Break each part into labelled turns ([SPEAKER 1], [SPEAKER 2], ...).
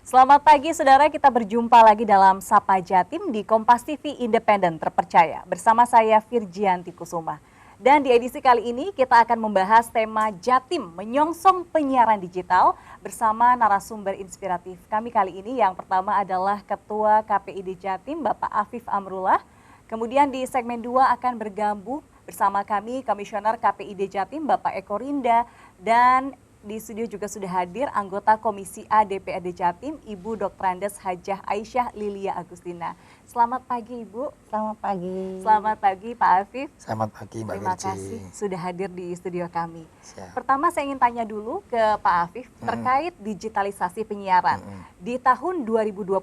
[SPEAKER 1] Selamat pagi saudara, kita berjumpa lagi dalam Sapa Jatim di Kompas TV Independen Terpercaya. Bersama saya Virgianti Kusuma. Dan di edisi kali ini kita akan membahas tema Jatim menyongsong penyiaran digital bersama narasumber inspiratif. Kami kali ini yang pertama adalah Ketua KPID Jatim Bapak Afif Amrullah. Kemudian di segmen 2 akan bergabung bersama kami Komisioner KPID Jatim Bapak Eko Rinda, dan di studio juga sudah hadir anggota Komisi A DPRD Jatim, Ibu Dr. Andes Hajah Aisyah Lilia Agustina. Selamat pagi Ibu.
[SPEAKER 2] Selamat pagi.
[SPEAKER 1] Selamat pagi Pak Afif.
[SPEAKER 3] Selamat pagi Mbak
[SPEAKER 1] Terima
[SPEAKER 3] Virgi.
[SPEAKER 1] kasih sudah hadir di studio kami.
[SPEAKER 3] Siap.
[SPEAKER 1] Pertama saya ingin tanya dulu ke Pak Afif terkait digitalisasi penyiaran. Di tahun 2022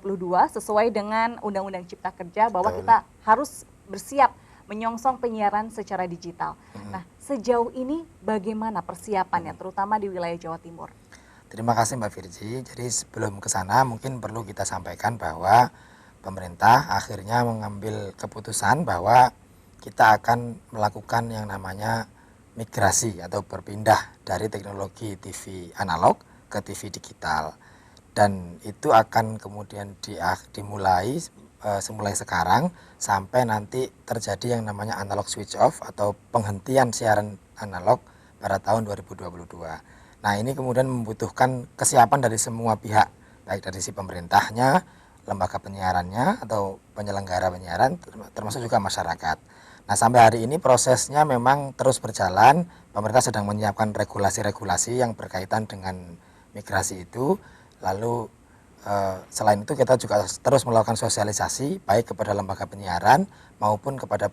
[SPEAKER 1] sesuai dengan Undang-Undang Cipta Kerja bahwa
[SPEAKER 3] Betul.
[SPEAKER 1] kita harus bersiap menyongsong penyiaran secara digital. Nah, sejauh ini bagaimana persiapannya terutama di wilayah Jawa Timur?
[SPEAKER 3] Terima kasih Mbak Virgi. Jadi sebelum ke sana mungkin perlu kita sampaikan bahwa pemerintah akhirnya mengambil keputusan bahwa kita akan melakukan yang namanya migrasi atau berpindah dari teknologi TV analog ke TV digital. Dan itu akan kemudian dimulai semulai sekarang sampai nanti terjadi yang namanya analog switch off atau penghentian siaran analog pada tahun 2022. Nah, ini kemudian membutuhkan kesiapan dari semua pihak, baik dari si pemerintahnya, lembaga penyiarannya atau penyelenggara penyiaran, termasuk juga masyarakat. Nah, sampai hari ini prosesnya memang terus berjalan. Pemerintah sedang menyiapkan regulasi-regulasi yang berkaitan dengan migrasi itu. Lalu selain itu kita juga terus melakukan sosialisasi baik kepada lembaga penyiaran maupun kepada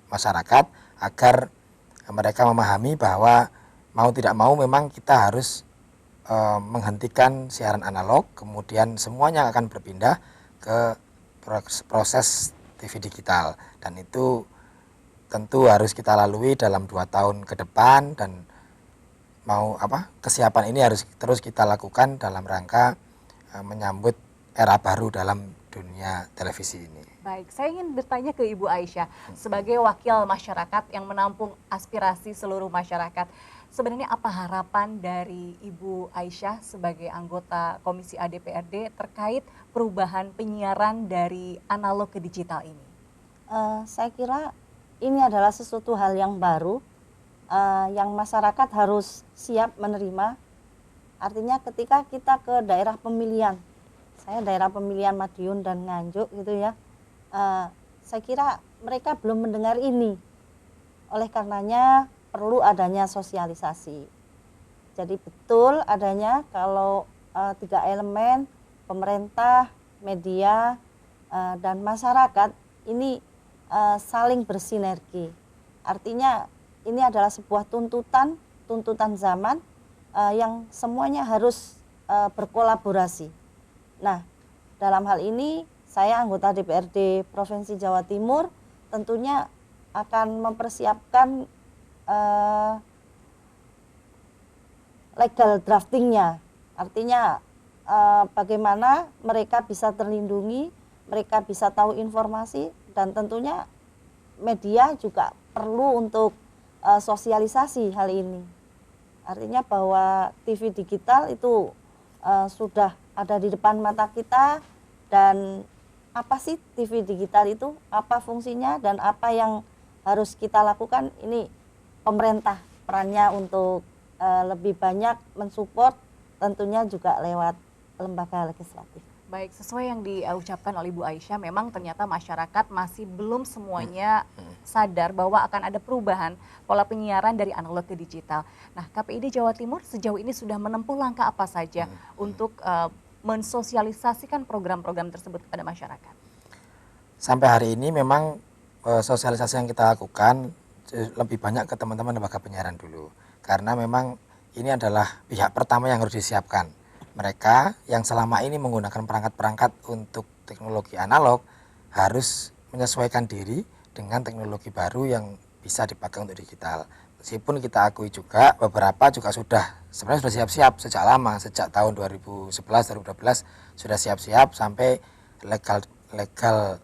[SPEAKER 3] masyarakat agar mereka memahami bahwa mau tidak mau memang kita harus menghentikan siaran analog, kemudian semuanya akan berpindah ke proses TV digital, dan itu tentu harus kita lalui dalam 2 tahun ke depan, dan kesiapan ini harus terus kita lakukan dalam rangka menyambut era baru dalam dunia televisi ini.
[SPEAKER 1] Baik, saya ingin bertanya ke Ibu Aisyah sebagai wakil masyarakat yang menampung aspirasi seluruh masyarakat. Sebenarnya apa harapan dari Ibu Aisyah sebagai anggota Komisi A DPRD terkait perubahan penyiaran dari analog ke digital ini?
[SPEAKER 2] Saya kira ini adalah sesuatu hal yang baru yang masyarakat harus siap menerima. Artinya ketika kita ke daerah pemilihan, saya daerah pemilihan Madiun dan Nganjuk gitu ya, saya kira mereka belum mendengar ini. Oleh karenanya perlu adanya sosialisasi. Jadi betul adanya kalau 3 elemen, pemerintah, media, dan masyarakat ini saling bersinergi. Artinya ini adalah sebuah tuntutan zaman yang semuanya harus berkolaborasi. Nah, dalam hal ini saya anggota DPRD Provinsi Jawa Timur tentunya akan mempersiapkan legal draftingnya. Artinya bagaimana mereka bisa terlindungi, mereka bisa tahu informasi, dan tentunya media juga perlu untuk sosialisasi hal ini. Artinya bahwa TV digital itu sudah ada di depan mata kita, dan apa sih TV digital itu, apa fungsinya, dan apa yang harus kita lakukan, ini pemerintah perannya untuk lebih banyak mensupport, tentunya juga lewat lembaga legislatif.
[SPEAKER 1] Baik, sesuai yang diucapkan oleh Ibu Aisyah, memang ternyata masyarakat masih belum semuanya sadar bahwa akan ada perubahan pola penyiaran dari analog ke digital. Nah, KPID Jawa Timur sejauh ini sudah menempuh langkah apa saja untuk mensosialisasikan program-program tersebut kepada masyarakat?
[SPEAKER 3] Sampai hari ini memang sosialisasi yang kita lakukan lebih banyak ke teman-teman lembaga penyiaran dulu. Karena memang ini adalah pihak pertama yang harus disiapkan. Mereka yang selama ini menggunakan perangkat-perangkat untuk teknologi analog harus menyesuaikan diri dengan teknologi baru yang bisa dipakai untuk digital. Meskipun kita akui juga beberapa juga sebenarnya sudah siap-siap sejak lama, sejak tahun 2011-2012 sudah siap-siap sampai legal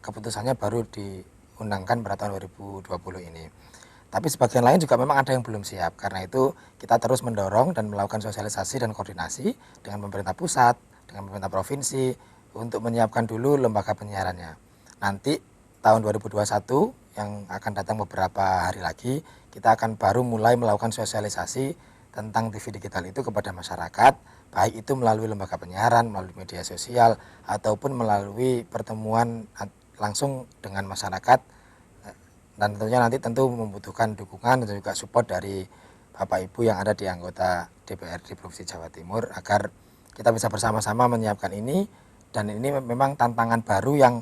[SPEAKER 3] keputusannya baru diundangkan pada tahun 2020 ini. Tapi sebagian lain juga memang ada yang belum siap. Karena itu kita terus mendorong dan melakukan sosialisasi dan koordinasi dengan pemerintah pusat, dengan pemerintah provinsi untuk menyiapkan dulu lembaga penyiarannya. Nanti tahun 2021 yang akan datang beberapa hari lagi, kita akan baru mulai melakukan sosialisasi tentang TV digital itu kepada masyarakat, baik itu melalui lembaga penyiaran, melalui media sosial, ataupun melalui pertemuan langsung dengan masyarakat. Dan tentunya nanti tentu membutuhkan dukungan dan juga support dari Bapak Ibu yang ada di anggota DPRD Provinsi Jawa Timur agar kita bisa bersama-sama menyiapkan ini, dan ini memang tantangan baru yang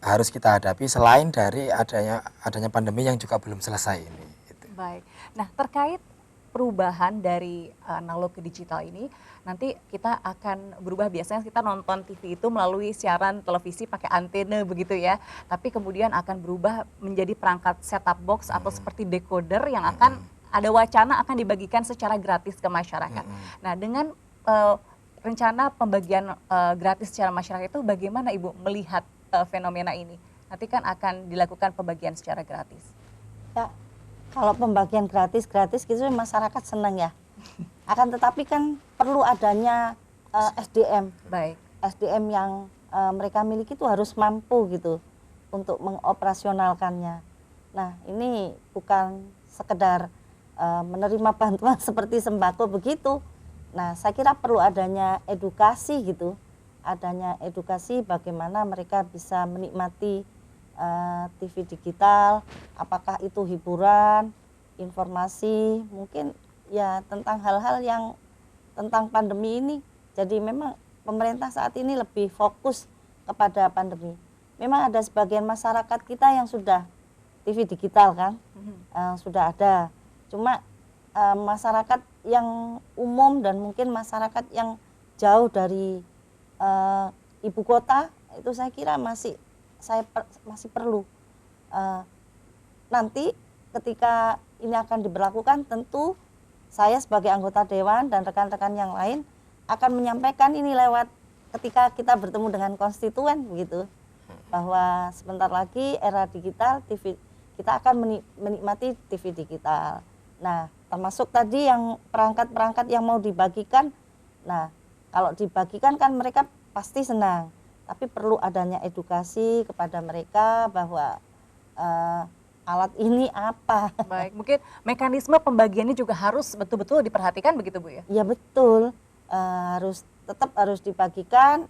[SPEAKER 3] harus kita hadapi selain dari adanya pandemi yang juga belum selesai ini. Gitu.
[SPEAKER 1] Baik. Nah, terkait perubahan dari analog ke digital ini, nanti kita akan berubah. Biasanya kita nonton TV itu melalui siaran televisi pakai antena begitu ya, tapi kemudian akan berubah menjadi perangkat set-top box atau seperti decoder yang akan ada wacana akan dibagikan secara gratis ke masyarakat. Nah, dengan rencana pembagian gratis secara masyarakat itu, bagaimana Ibu melihat fenomena ini? Nanti kan akan dilakukan pembagian secara gratis.
[SPEAKER 2] Ya, kalau pembagian gratis gitu masyarakat senang ya. Akan tetapi kan perlu adanya SDM.
[SPEAKER 1] Baik.
[SPEAKER 2] SDM yang mereka miliki itu harus mampu gitu untuk mengoperasionalkannya. Nah, ini bukan sekedar menerima bantuan seperti sembako begitu. Nah, saya kira perlu adanya edukasi gitu. Adanya edukasi bagaimana mereka bisa menikmati TV digital, apakah itu hiburan, informasi, mungkin ya tentang hal-hal yang tentang pandemi ini. Jadi memang pemerintah saat ini lebih fokus kepada pandemi. Memang ada sebagian masyarakat kita yang sudah TV digital kan, sudah ada. Cuma masyarakat yang umum dan mungkin masyarakat yang jauh dari ibu kota itu saya kira masih perlu. Nanti ketika ini akan diberlakukan, tentu saya sebagai anggota dewan dan rekan-rekan yang lain akan menyampaikan ini lewat ketika kita bertemu dengan konstituen begitu, bahwa sebentar lagi era digital, TV kita akan menikmati TV digital. Nah, termasuk tadi yang perangkat-perangkat yang mau dibagikan. Nah, kalau dibagikan kan mereka pasti senang, tapi perlu adanya edukasi kepada mereka bahwa alat ini apa.
[SPEAKER 1] Baik, mungkin mekanisme pembagiannya juga harus betul-betul diperhatikan begitu Bu ya?
[SPEAKER 2] Ya betul, tetap harus dibagikan,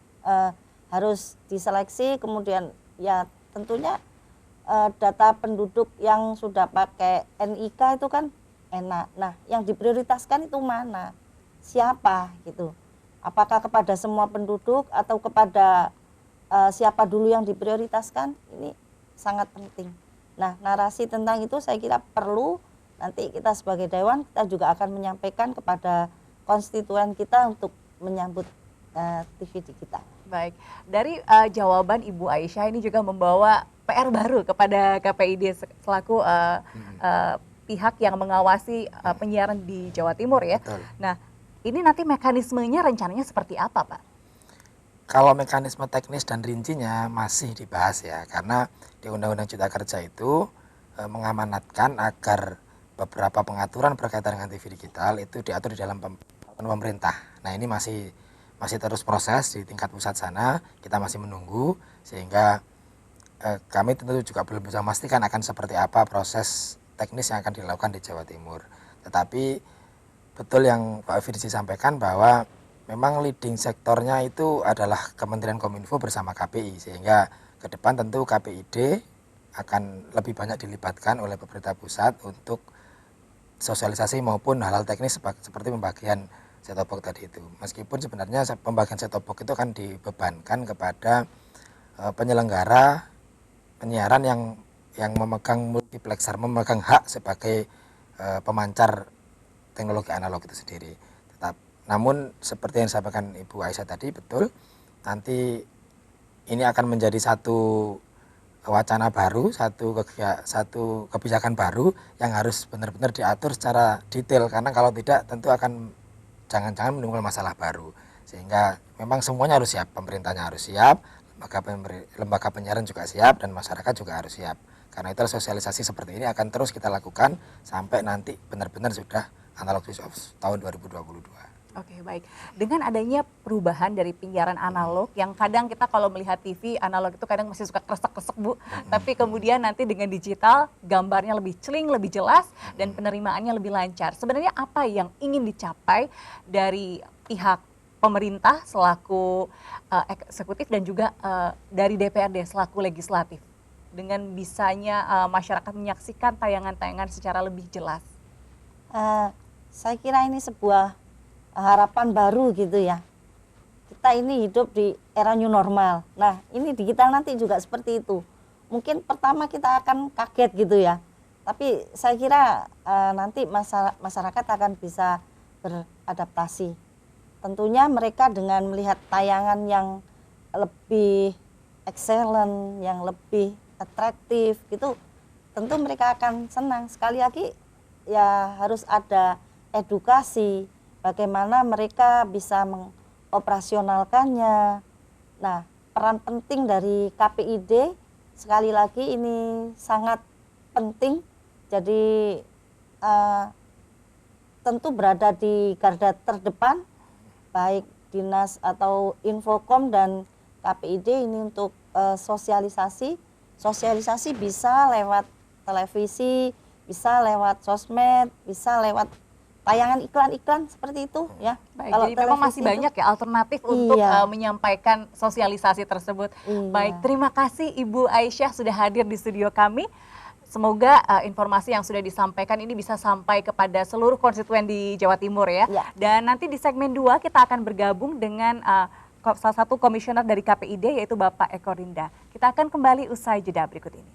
[SPEAKER 2] harus diseleksi, kemudian ya tentunya data penduduk yang sudah pakai NIK itu kan enak. Nah, yang diprioritaskan itu mana? Siapa gitu? Apakah kepada semua penduduk atau kepada siapa dulu yang diprioritaskan? Ini sangat penting. Nah, narasi tentang itu saya kira perlu. Nanti kita sebagai dewan kita juga akan menyampaikan kepada konstituen kita untuk menyambut TV digital.
[SPEAKER 1] Baik, dari jawaban Ibu Aisyah ini juga membawa PR baru kepada KPID selaku pihak yang mengawasi penyiaran di Jawa Timur ya.
[SPEAKER 3] Betul.
[SPEAKER 1] Nah, ini nanti mekanismenya rencananya seperti apa Pak?
[SPEAKER 3] Kalau mekanisme teknis dan rincinya masih dibahas ya, karena di Undang-Undang Cipta Kerja itu mengamanatkan agar beberapa pengaturan berkaitan dengan TV digital itu diatur di dalam pemerintah. Nah, ini masih terus proses di tingkat pusat sana, kita masih menunggu, sehingga kami tentu juga belum bisa memastikan akan seperti apa proses teknis yang akan dilakukan di Jawa Timur. Tetapi betul yang Pak Firji sampaikan bahwa memang leading sektornya itu adalah Kementerian Kominfo bersama KPI, sehingga ke depan tentu KPID akan lebih banyak dilibatkan oleh pemerintah pusat untuk sosialisasi maupun hal-hal teknis seperti pembagian set-top box tadi itu. Meskipun sebenarnya pembagian set-top box itu kan dibebankan kepada penyelenggara penyiaran yang memegang multiplexer, memegang hak sebagai pemancar teknologi analog itu sendiri. Namun seperti yang disampaikan Ibu Aisyah tadi, betul, nanti ini akan menjadi satu wacana baru, satu kebijakan baru yang harus benar-benar diatur secara detail, karena kalau tidak tentu akan jangan-jangan menimbulkan masalah baru. Sehingga memang semuanya harus siap, pemerintahnya harus siap, lembaga penyiaran juga siap, dan masyarakat juga harus siap. Karena itu sosialisasi seperti ini akan terus kita lakukan sampai nanti benar-benar sudah analog switch off tahun 2022.
[SPEAKER 1] Oke, baik. Dengan adanya perubahan dari penyiaran analog yang kadang kita kalau melihat TV analog itu kadang masih suka kresek-kresek Bu, tapi kemudian nanti dengan digital gambarnya lebih celing, lebih jelas dan penerimaannya lebih lancar. Sebenarnya apa yang ingin dicapai dari pihak pemerintah selaku eksekutif dan juga dari DPRD selaku legislatif dengan bisanya masyarakat menyaksikan tayangan-tayangan secara lebih jelas?
[SPEAKER 2] Saya kira ini sebuah harapan baru gitu ya. Kita ini hidup di era new normal. Nah, ini digital nanti juga seperti itu. Mungkin pertama kita akan kaget gitu ya. Tapi saya kira nanti masyarakat akan bisa beradaptasi. Tentunya mereka dengan melihat tayangan yang lebih excellent, yang lebih atraktif gitu, tentu mereka akan senang. Sekali lagi ya harus ada edukasi bagaimana mereka bisa mengoperasionalkannya. Nah, peran penting dari KPID sekali lagi ini sangat penting. Jadi tentu berada di garda terdepan, baik dinas atau Infokom dan KPID ini untuk sosialisasi. Sosialisasi bisa lewat televisi, bisa lewat sosmed, bisa lewat tayangan iklan-iklan seperti itu ya.
[SPEAKER 1] Baik,
[SPEAKER 2] Kalau
[SPEAKER 1] jadi memang masih banyak ya alternatif untuk menyampaikan sosialisasi tersebut.
[SPEAKER 2] Iya.
[SPEAKER 1] Baik, terima kasih Ibu Aisyah sudah hadir di studio kami. Semoga informasi yang sudah disampaikan ini bisa sampai kepada seluruh konstituen di Jawa Timur ya.
[SPEAKER 2] Ya.
[SPEAKER 1] Dan nanti di segmen 2 kita akan bergabung dengan salah satu komisioner dari KPID yaitu Bapak Eko Rinda. Kita akan kembali usai jeda berikut ini.